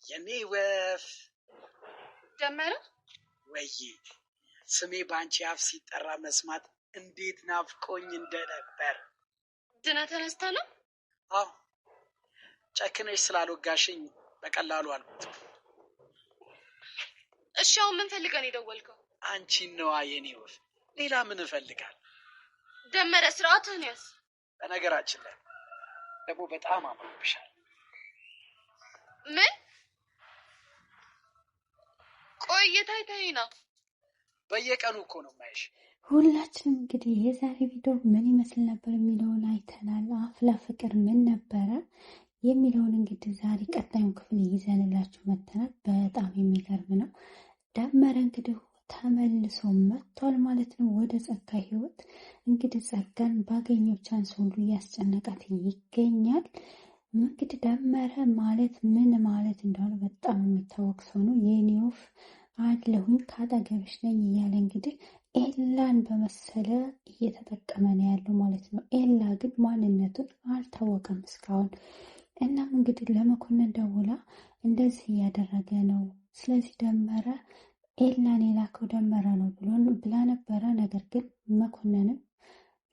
የኔ ወፍ ደመረ ወይ ስሜ ባንቺ አፍ ሲጠራ መስማት እንዴት ናፍቆኝ እንደነበር። ድና ተነስታ ነው? አዎ ጨክነሽ ስላልወጋሽኝ በቀላሉ አልኩት። እሺ አሁን ምን ፈልገን የደወልከው? አንቺን ነዋ የኔ ወፍ፣ ሌላ ምን እፈልጋለሁ? ደመረ ስርዓትህን ያዝ። በነገራችን ላይ ደግሞ በጣም አምሮብሻል። ምን ቆይታይ ነው? በየቀኑ እኮ ነው ማይሽ። ሁላችንም እንግዲህ የዛሬ ቪዲዮ ምን ይመስል ነበር የሚለውን አይተናል። አፍላ ፍቅር ምን ነበረ የሚለውን እንግዲህ ዛሬ ቀጣዩን ክፍል ይዘንላችሁ መተናል። በጣም የሚገርም ነው። ደመረ እንግዲህ ተመልሶ መጥቷል ማለት ነው ወደ ጸጋ ህይወት። እንግዲህ ጸጋን ባገኘው ቻንስ ሁሉ እያስጨነቃት ይገኛል። እንግዲህ ደመረ ማለት ምን ማለት እንደሆነ በጣም የሚታወቅ ሰው ነው። የኔ ወፍ አለሁኝ ካጠገብሽ ነኝ እያለ እንግዲህ ኤላን በመሰለ እየተጠቀመ ነው ያለው ማለት ነው። ኤላ ግን ማንነቱን አልታወቀም እስካሁን። እናም እንግዲህ ለመኮንን ደውላ እንደዚህ እያደረገ ነው፣ ስለዚህ ደመረ ኤላን የላከው ደመረ ነው ብላ ነበረ። ነገር ግን መኮንንም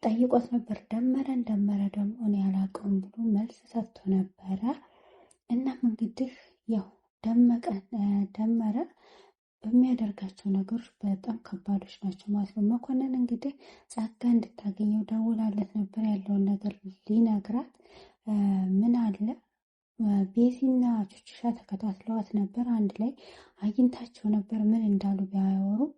ጠይቆት ነበር ደመረ ደግሞ እኔ አላውቀውም ብሎ መልስ ሰጥቶ ነበረ። እናም እንግዲህ ያው ደመረ በሚያደርጋቸው ነገሮች በጣም ከባዶች ናቸው ማለት ነው። መኮንን እንግዲህ ጸጋ እንድታገኘው ደውላለት ነበር ያለውን ነገር ሊነግራት። ምን አለ ቤዚና ቹቹሻ ተከታትለዋት ነበር፣ አንድ ላይ አግኝታቸው ነበር ምን እንዳሉ ቢያወሩም።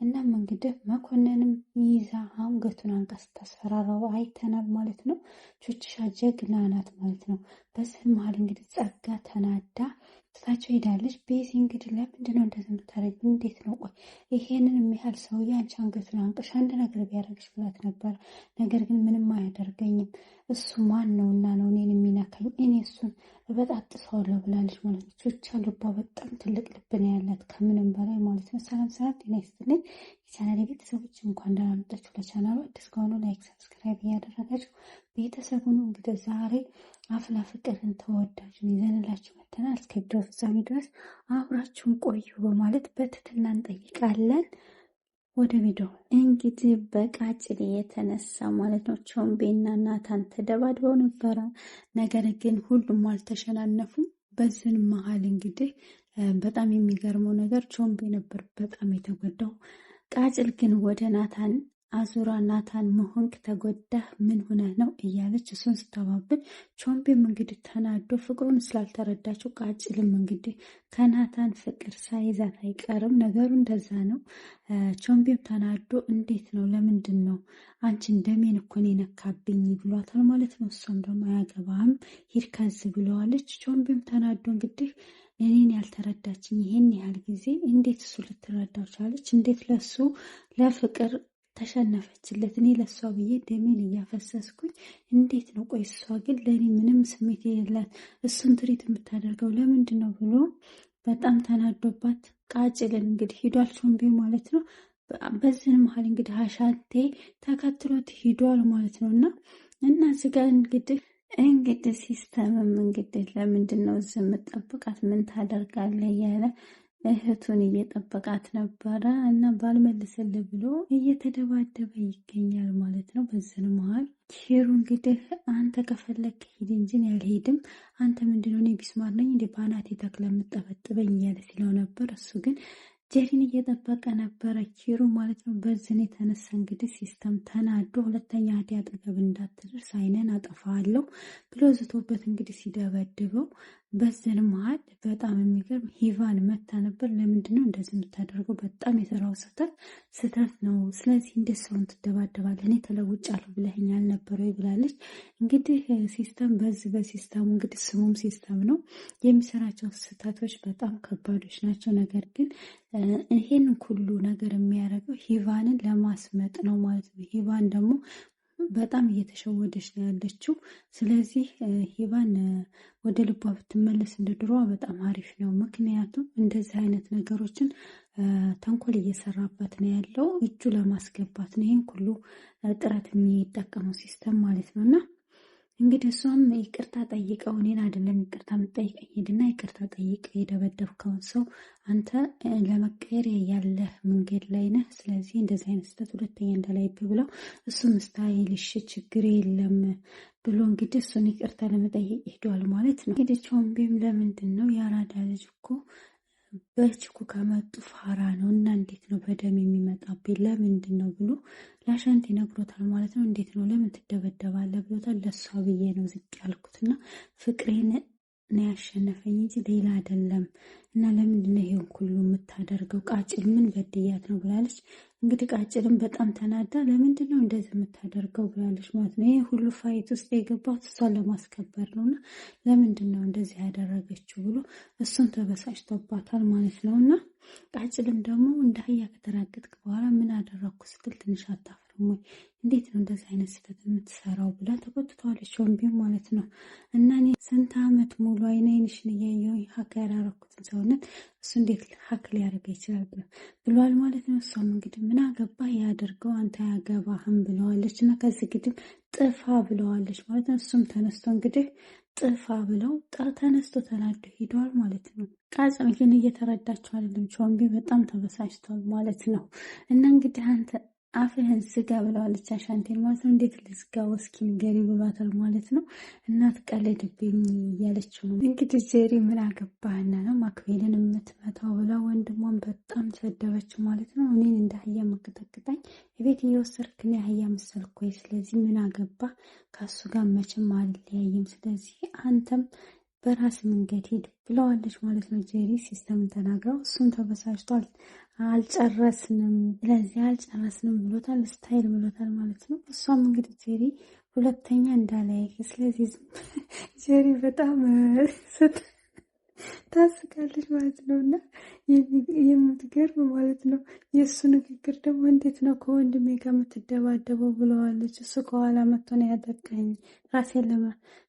እናም እንግዲህ መኮንንም ይዛ አንገቱን አንቃ ስታስፈራራው አይተናል ማለት ነው። ቹቹሻ ጀግና ናት ማለት ነው። በዚህ መሀል እንግዲህ ጸጋ ተናዳ ትታቸው ሄዳለች። ቤዚ እንግዲህ ለምንድን ነው እንደዚህ የምታደርጊው? እንዴት ነው? ቆይ ይሄንን የሚያህል ሰውዬ አንቺ አንገቱን አንቀሽ አንድ ነገር ቢያደርግሽ ብላት ነበር። ነገር ግን ምንም አያደርገኝም፣ እሱ ማን ነው እና ነው እኔን የሚነካኝ? እኔ እሱን እበጣጥሰዋለሁ ብላለች ማለት ነው። ቹቻ ልቧ በጣም ትልቅ ልብ ነው ያላት ከምንም በላይ ማለት ነው። ሰላም ጤና ይስጥልኝ የቻናሌ ቤተሰቦች፣ እንኳን ደህና መጣችሁ። ለቻናሉ አዲስ ከሆኑ ላይክ፣ ሰብስክራይብ እያደረጋችሁ ቤተሰቡ ነው። እንግዲህ ዛሬ አፍላ ፍቅርን ተወዳጁን ይዘንላችሁ መተናል። እስከ ቪዲዮ ፍጻሜ ድረስ አብራችሁን ቆዩ በማለት በትህትና እንጠይቃለን። ወደ ቪዲዮ እንግዲህ በቃጭል የተነሳ ማለት ነው ቾምቤና ናታን ተደባድበው ነበረ። ነገር ግን ሁሉም አልተሸናነፉም። በዚህ መሀል እንግዲህ በጣም የሚገርመው ነገር ቾምቤ ነበር በጣም የተጎዳው። ቃጭል ግን ወደ ናታን አዙራ ናታን መሆንክ ተጎዳህ ምን ሆነህ ነው እያለች እሱን ስታባብል፣ ቾምቤም እንግዲህ ተናዶ ፍቅሩን ስላልተረዳችው ቃጭልም እንግዲህ ከናታን ፍቅር ሳይዛት አይቀርም። ነገሩ እንደዛ ነው። ቾምቤም ተናዶ እንዴት ነው ለምንድን ነው አንቺ እንደሜን እኮ ነው የነካብኝ ብሏታል ማለት ነው። እሷም ደግሞ አያገባህም ሂድ ከዚህ ብለዋለች። ቾምቤም ተናዶ እንግዲህ እኔን ያልተረዳችኝ ይሄን ያህል ጊዜ እንዴት እሱ ልትረዳው ቻለች? እንዴት ለሱ ለፍቅር ተሸነፈችለት? እኔ ለሷ ብዬ ደሜን እያፈሰስኩኝ እንዴት ነው? ቆይ እሷ ግን ለእኔ ምንም ስሜት የሌላት እሱን ትሪት የምታደርገው ለምንድን ነው ብሎ በጣም ተናዶባት ቃጭልን እንግዲህ ሂዷል ቾምቤ ማለት ነው። በዚህ መሀል እንግዲህ አሻንቴ ተከትሎት ሂዷል ማለት ነው። እና እዚህ ጋር እንግዲህ ሲስተምም እንግዲህ ለምንድን ነው እዚህ የምጠብቃት ምን ታደርጋለህ እያለ እህቱን እየጠበቃት ነበረ እና ባልመልስልህ ብሎ እየተደባደበ ይገኛል ማለት ነው። በዚህ መሀል ኪሩ እንግዲህ አንተ ከፈለክ ሂድ እንጂ ያልሄድም፣ አንተ ምንድነው እኔ ቢስማር ነኝ እንደ ባናቴ ተክለ የምጠበጥበኝ እያለ ሲለው ነበር። እሱ ግን ጀሪን እየጠበቀ ነበረ ኪሩ ማለት ነው። በዝን የተነሳ እንግዲህ ሲስተም ተናዶ ሁለተኛ አዲ አጠገብ እንዳትደርስ አይነን አጠፋለሁ ብሎ ዝቶበት እንግዲህ ሲደበድበው፣ በዝን መሀል በጣም የሚገርም ሂቫን መታ ነበር። ለምንድነው እንደዚህ የምታደርገው? በጣም የሰራው ስህተት ነው። ስለዚህ እንዴት ሰውን ትደባደባለህ? እኔ ተለውጫለሁ ብለኸኝ አልነበረ ብላለች። እንግዲህ ሲስተም በሲስተሙ እንግዲህ ስሙም ሲስተም ነው። የሚሰራቸው ስህተቶች በጣም ከባዶች ናቸው። ነገር ግን ይሄን ሁሉ ነገር የሚያደርገው ሂቫንን ለማስመጥ ነው ማለት ነው። ሂቫን ደግሞ በጣም እየተሸወደች ነው ያለችው። ስለዚህ ሂቫን ወደ ልቧ ብትመለስ እንደ ድሮዋ በጣም አሪፍ ነው። ምክንያቱም እንደዚህ አይነት ነገሮችን ተንኮል እየሰራባት ነው ያለው፣ እጁ ለማስገባት ነው ይህን ሁሉ ጥረት የሚጠቀመው ሲስተም ማለት ነው። እና እንግዲህ እሷም ይቅርታ ጠይቀው እኔን አይደለም ይቅርታ የምጠይቀኝ ሄድና ይቅርታ ጠይቅ የደበደብከውን ሰው አንተ ለመቀየር ያለህ መንገድ ላይ ነህ። ስለዚህ እንደዚህ አይነት ስህተት ሁለተኛ እንዳላይብህ ብለው እሱም ስታይልሽ ችግር የለም ብሎ እንግዲህ እሱን ይቅርታ ለመጠየቅ ሄደዋል ማለት ነው። እንግዲህ ቾምቤም ለምንድን ነው የአራዳ ልጅ እኮ በችኩ ከመጡ ፋራ ነው እና እንዴት ነው በደም የሚመጣብኝ ለምንድን ነው ብሎ ለአሻንቴ ነግሮታል ማለት ነው። እንዴት ነው ለምን ትደበደባለህ ብሎታል። ለእሷ ብዬ ነው ዝቅ ያልኩትና ፍቅሬን ነው ያሸነፈኝ እንጂ ሌላ አይደለም እና ለምንድን ነው ይሄን ሁሉ የምታደርገው ቃጭል ምን በድያት ነው ብላለች። እንግዲህ ቃጭልም በጣም ተናዳ ለምንድን ነው እንደዚህ የምታደርገው ብላለች ማለት ነው። ይሄ ሁሉ ፋይት ውስጥ የገባት እሷን ለማስከበር ነው እና ለምንድን ነው እንደዚህ ያደረገችው ብሎ እሱን ተበሳጭቶባታል ማለት ነው። እና ቃጭልም ደግሞ እንደ አህያ ከተራገጥክ በኋላ ምን አደረግኩ ስትል ትንሽ አታፍርም ወይ? እንዴት ነው እንደዚህ አይነት ስህተት የምትሰራው ብላ ተቆጥተዋለች ቾምቤም ማለት ነው። እና እኔ ስንት ዓመት ሙሉ አይንሽን እያየሁኝ ሀክ ያላረኩትን ሰውነት እሱ እንዴት ሀክ ሊያደርግ ይችላል ብሏል ማለት ነው። እሷም እንግዲህ ምን አገባ ያደርገው አንተ ያገባህም ብለዋለች እና ከዚህ ግድም ጥፋ ብለዋለች ማለት ነው። እሱም ተነስቶ እንግዲህ ጥፋ ብለው ተነስቶ ተናዶ ሄደዋል ማለት ነው። ቃጭል ግን እየተረዳቸው አይደለም። ቾምቤ በጣም ተበሳጭቷል ማለት ነው። እና እንግዲህ አንተ አፍህን ዝጋ ብለዋለች አሻንቴን ማለት ነው። እንዴት ልዝጋው እስኪ ንገሪ ብሏታል ማለት ነው። እናት ቀለድብኝ እያለችው ነው እንግዲህ ጄሪ ምን አገባህና ነው ማክቤልን የምትመታው ብላ ወንድሟን በጣም ሰደበች ማለት ነው። እኔን እንደ አህያ መቀጠቅጣኝ የቤት እየወሰድክ ነው አህያ መሰልኩ ወይ? ስለዚህ ምን አገባ ከሱ ጋር መቼም አልለያይም። ስለዚህ አንተም በራስ መንገድ ሄድ ብለዋለች ማለት ነው። ጄሪ ሲስተምን ተናግረው እሱም ተበሳጭቷል። አልጨረስንም ስለዚህ አልጨረስንም ብሎታል። ስታይል ብሎታል ማለት ነው። እሷም እንግዲህ ጄሪ ሁለተኛ እንዳላይ ስለዚህ ጄሪ በጣም ታስቃለች ማለት ነው። እና የምትገርም ማለት ነው። የእሱ ንግግር ደግሞ እንዴት ነው ከወንድሜ ጋር የምትደባደበው ብለዋለች። እሱ ከኋላ መጥቶ ነው ያጠቃኝ ራሴን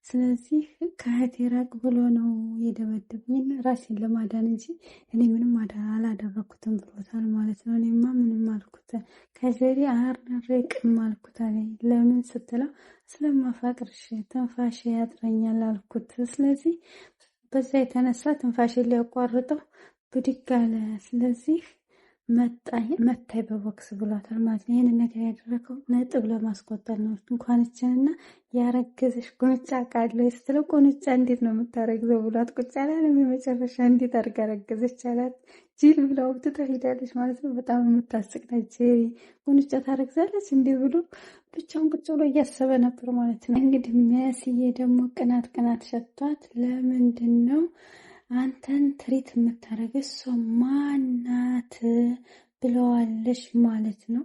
ስለዚህ ከእህቴ ራቅ ብሎ ነው የደበደበኝ ራሴን ለማዳን እንጂ እኔ ምንም አላደረኩትም ብሎታል ማለት ነው። እኔማ ምንም አልኩት ከጀሪ አርቅም አልኩት አለ። ለምን ስትለው ስለማፋቅርሽ ትንፋሽ ያጥረኛል አልኩት። ስለዚህ በዛ የተነሳ ትንፋሽን ሊያቋርጠው ብድግ አለ። ስለዚህ መታይ በቦክስ ብሏታል ማለት ነው። ይህንን ነገር ያደረገው ነጥብ ለማስቆጠር ነው። እንኳንችንና ያረገዘሽ ቁንጫ ቃለ ስትለው ቁንጫ እንዴት ነው የምታረግዘው ብሏት ቁጭ አላለም። የመጨረሻ እንዴት አድርጋ ረገዘች አላት። ጂል ብላ ወጥታ ሄዳለች ማለት ነው። በጣም የምታስቅ ነች። ቁንጫ ታረግዛለች እንዴ ብሎ ብቻውን ቁጭ ብሎ እያሰበ ነበር ማለት ነው። እንግዲህ መስዬ ደግሞ ቅናት ሸቷት ለምንድን ነው አንተን ትሪት የምታረገ እሷ ማናት ብለዋለች ማለት ነው።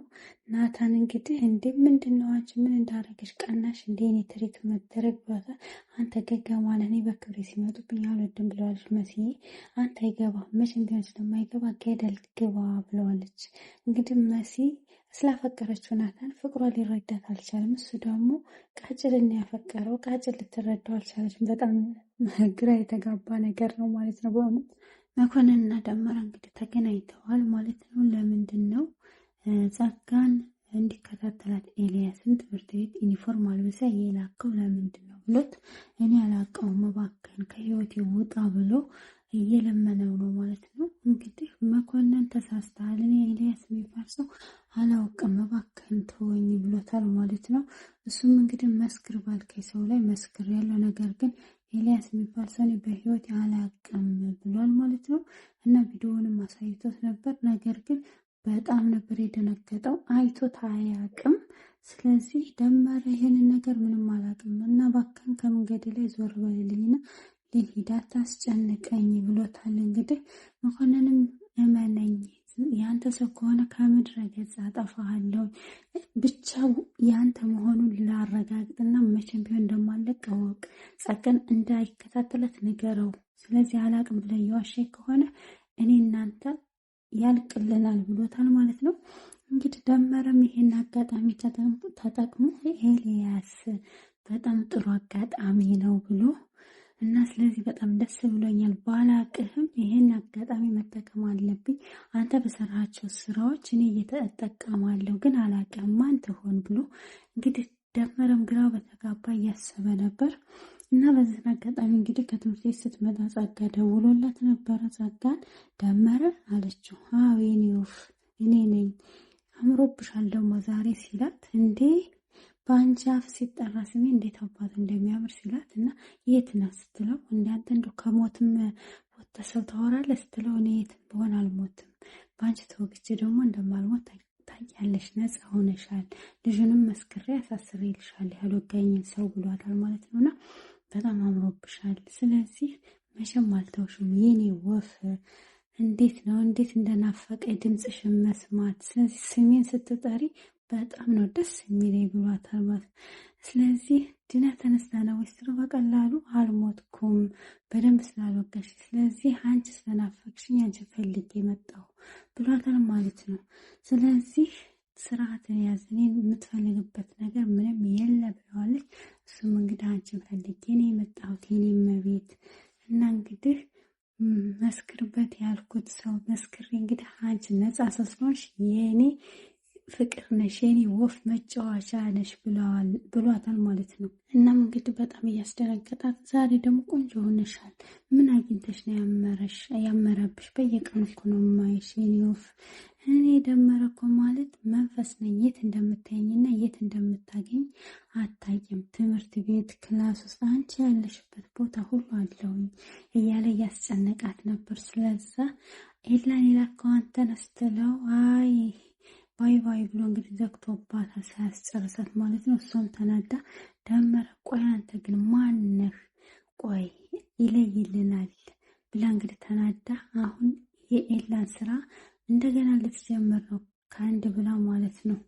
ናታን እንግዲህ እንዴ ምንድነው አንቺ ምን እንዳረገች ቀናሽ እንዴ እኔ ትሪት መደረግ ብሏታል። አንተ ገገማ ነህ እኔ በክብሬ ሲመጡብኝ አልወድም ብለዋለች መስዬ። አንተ አይገባ መቼም ቢሆን ስለማይገባ ገደል ግባ ብለዋለች። እንግዲህ መሲ ስላፈቀረችው ናታን ፍቅሯ ሊረዳት አልቻለም። እሱ ደግሞ ቃጭልን ያፈቀረው ቃጭል ልትረዳው አልቻለችም። በጣም ግራ የተጋባ ነገር ነው ማለት ነው። በእውነት መኮንንና ደመራ እንግዲህ ተገናኝተዋል ማለት ነው። ለምንድን ነው ጸጋን እንዲከታተላት ኤልያስን ትምህርት ቤት ዩኒፎርም አልብሳ የላከው ለምንድን ነው ብሎት እኔ አላውቀውም እባክህን ከህይወቴ ውጣ ብሎ እየለመነው ነው ማለት ነው። እንግዲህ መኮንን ተሳስተሃል፣ እኔ ኤልያስ የሚባል ሰው አላውቅም እባክህን ተወኝ ብሎታል ማለት ነው። እሱም እንግዲህ መስክር ባልከኝ ሰው ላይ መስክር ያለው ነገር ግን ኤልያስ የሚባል ሰው በህይወት አላውቅም ብሏል ማለት ነው። እና ቪዲዮውንም አሳይቶት ነበር። ነገር ግን በጣም ነበር የደነገጠው። አይቶት አያውቅም። ስለዚህ ደመረ ይሄንን ነገር ምንም አላውቅም እና እባክህን ከመንገድ ላይ ዞር በልልኝና ልሂድ አታስጨንቀኝ ብሎታል። እንግዲህ መኮንንም እመነኝ ያንተ ሰው ከሆነ ከምድረ ገጽ አጠፋሃለሁ ብቻ ያንተ መሆኑን ላረጋግጥና መቼም ቢሆን እንደማለቅ እወቅ። ጸጋን እንዳይከታተላት ንገረው። ስለዚህ አላቅም ብለህ የዋሸኝ ከሆነ እኔ እናንተ ያልቅልናል ብሎታል ማለት ነው። እንግዲህ ደመረም ይሄን አጋጣሚ ተጠቅሞ ኤልያስ በጣም ጥሩ አጋጣሚ ነው ብሎ እና ስለዚህ በጣም ደስ ብሎኛል። ባላቅህም ይሄን አጋጣሚ መጠቀም አለብኝ። አንተ በሰራቸው ስራዎች እኔ እየተጠቀማለሁ ግን አላቅህም ማን ትሆን ብሎ እንግዲህ ደመረም ግራ በተጋባ እያሰበ ነበር። እና በዚህ አጋጣሚ እንግዲህ ከትምህርት ቤት ስትመጣ ጸጋ ደውሎላት ነበረ። ጸጋን ደመረ አለችው። አዎ የኔ ወፍ እኔ ነኝ፣ አምሮብሻል ደግሞ ዛሬ ሲላት፣ እንዴ በአንቺ አፍ ሲጠራ ስሜ እንዴት አባቱ እንደሚያምር ሲላት፣ እና የት ነህ ስትለው፣ እንዳንተ እንደው ከሞትም ወጥተህ ሰው ታወራለህ ስትለው፣ እኔ የትም ብሆን አልሞትም፣ በአንቺ ተወግቼ ደግሞ እንደማልሞት ታውቂያለሽ፣ ነፃ ሆነሻል፣ ልጁንም መስክሬ አሳስሬልሻል ያልወጋኝን ሰው ብሏታል ማለት ነውና በጣም አምሮብሻል። ስለዚህ መቼም አልተውሽም የኔ ወፍ። እንዴት ነው እንዴት እንደናፈቀ ድምፅሽን መስማት። ስለዚህ ስሜን ስትጠሪ በጣም ነው ደስ የሚለኝ ብሏታል ማለት። ስለዚህ ድና ተነስታ ነው ወይስ በቀላሉ አልሞትኩም በደንብ ስላልወጋሽ፣ ስለዚህ አንቺ ስለናፈቅሽኝ አንቺ ፈልጌ መጣሁ ብሏታል ማለት ነው። ስለዚህ ስርዓትን ያዝ፣ እኔን የምትፈልግበት ነገር ምንም የለ ብለዋለች። እሱም እንግዲህ አንቺን ፈልጌ ነው የመጣሁት የኔ እመቤት፣ እና እንግዲህ መስክርበት ያልኩት ሰው መስክሬ እንግዲህ አንቺ ነፃ ሰው ስለሆንሽ የኔ ፍቅር ነሽ የኔ ወፍ መጫወቻ ነሽ ብሏታል ማለት ነው። እናም እንግዲህ በጣም እያስደነገጣት፣ ዛሬ ደግሞ ቆንጆ ሆነሻል፣ ምን አግኝተሽ ነው ያመረብሽ? በየቀኑ እኮ ነው የማይሽ የኔ ወፍ። እኔ ደመረ እኮ ማለት መንፈስ ነኝ፣ የት እንደምታየኝና የት እንደምታገኝ አታይም። ትምህርት ቤት ክላስ ውስጥ አንቺ ያለሽበት ቦታ ሁሉ አለውኝ እያለ እያስጨነቃት ነበር። ስለዛ ኤላን የላከው አንተ ነህ ስትለው፣ አይ ባይ ባይ ብሎ እንግዲህ ዘግቶባታል ሳያስጨርሳት ማለት ነው። እሷም ተናዳ ደመረ ቆይ አንተ ግን ማነህ? ቆይ ይለይልናል ብላ እንግዲህ ተናዳ አሁን የኤላን ስራ እንደገና ልትጀምር ነው ከአንድ ብላ ማለት ነው።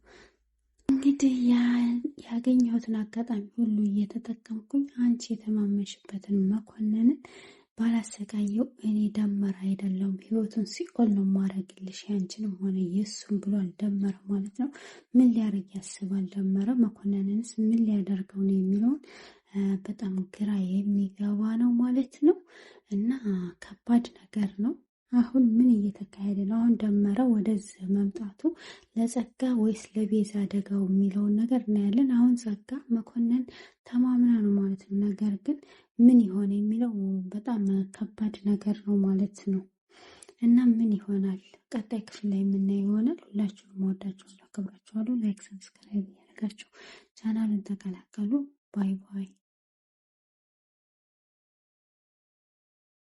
እንግዲህ ያገኘሁትን አጋጣሚ ሁሉ እየተጠቀምኩኝ አንቺ የተማመንሽበትን መኮንንን ባላሰቃየው እኔ ደመረ አይደለም ህይወቱን ሲኦል ነው ማረግልሽ ያንቺንም ሆነ የሱም ብሏል ደመረ ማለት ነው። ምን ሊያደርግ ያስባል ደመረ? መኮንንንስ ምን ሊያደርገው ነው የሚለውን በጣም ግራ የሚገባ ነው ማለት ነው። እና ከባድ ነገር ነው። አሁን ምን እየተካሄደ ነው? አሁን ደመረ ወደዚህ መምጣቱ ለጸጋ ወይስ ለቤዛ አደጋው የሚለውን ነገር እናያለን። አሁን ጸጋ መኮንን ተማምና ነው ማለት ነው። ነገር ግን ምን ይሆን የሚለው በጣም ከባድ ነገር ነው ማለት ነው። እና ምን ይሆናል ቀጣይ ክፍል ላይ የምናየው ይሆናል። ሁላችሁም ወዳችኋለሁ፣ አከብራችኋለሁ። ላይክ፣ ሰብስክራይብ እያደረጋችሁ ቻናሉን ተቀላቀሉ። ባይ ባይ።